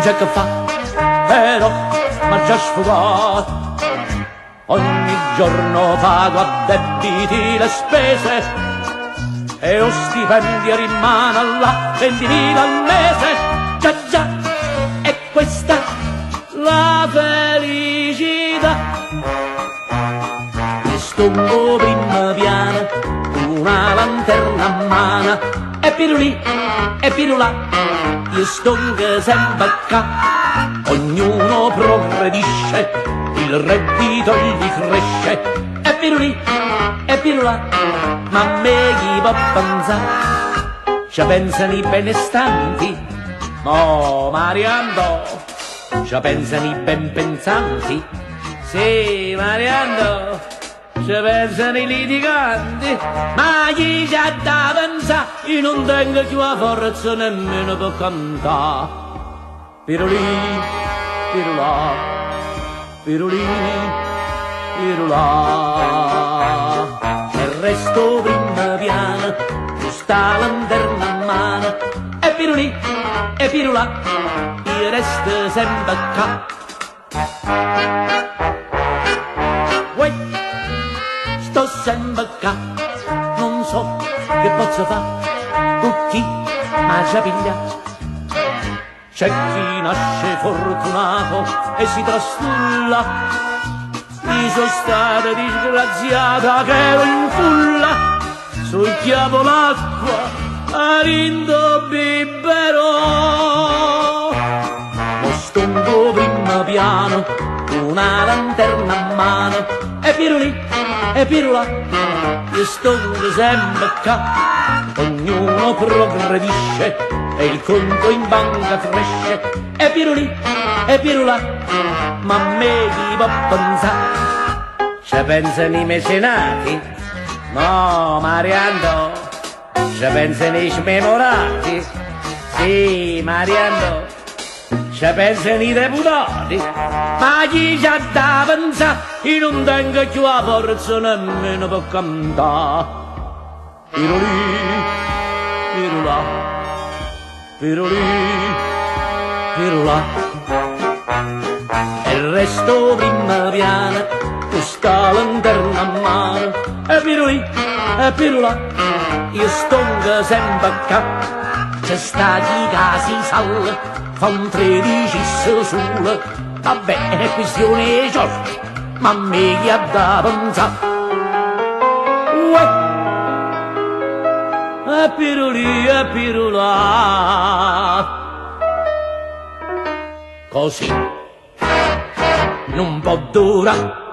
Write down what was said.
c'è che fa, però m'ha già sfogato. Ogni giorno pago a debiti le spese e lo stipendio rimane là 20.000 al mese. Già già, è questa la felicità. E stongo prima piano, una lanterna a mano, e pirulì, e pirulà, io stongo sempre qua. Ognuno progredisce, il reddito gli cresce, e pirulì, e pirulà, ma a me chi può pensare? Ci pensano i benestanti, mo Mariando, ci pensano i ben pensanti, sì Mariando, ci pensano i litiganti, ma chi c'ha da pensare? Io non tengo più la forza nemmeno per cantare. Pirulì, pirulà, pirulì, pirulà, e resto prima piano, giusta lanterna a mano, e pirulì, e pirulà, io resto sempre qua. Uè, sto sempre qua, non so che posso fare, con chi m'ha già pigliato. C'è chi nasce fortunato e si trastulla, io sono stata disgraziata che ero in fulla, sul chiavo l'acqua a rindo biberò. Lo stongo prima piano, una lanterna a mano, e pirulì, e pirulà, io stongo sempre qua. Ognuno progredisce e il conto in banca cresce, e pirulì, e pirulà, ma a me chi può pensare? Ci pensano i mecenati, no Mariando, ci pensano i smemorati, sì Mariando, ci pensano i deputati, ma chi c'ha da pensare? Io non tengo più la forza nemmeno per cantare. Pirulì, pirulà, pirulì, pirulà, e il resto prima piano, questa lanterna a mano, e pirulì, e pirulà, io stongo sempre qua. C'è sta chi casi sal, fa un 13 sole, vabbè è questione di giorni, ma a me chi ha da pensare? Uè, e pirulì, e pirulà, così non può durare.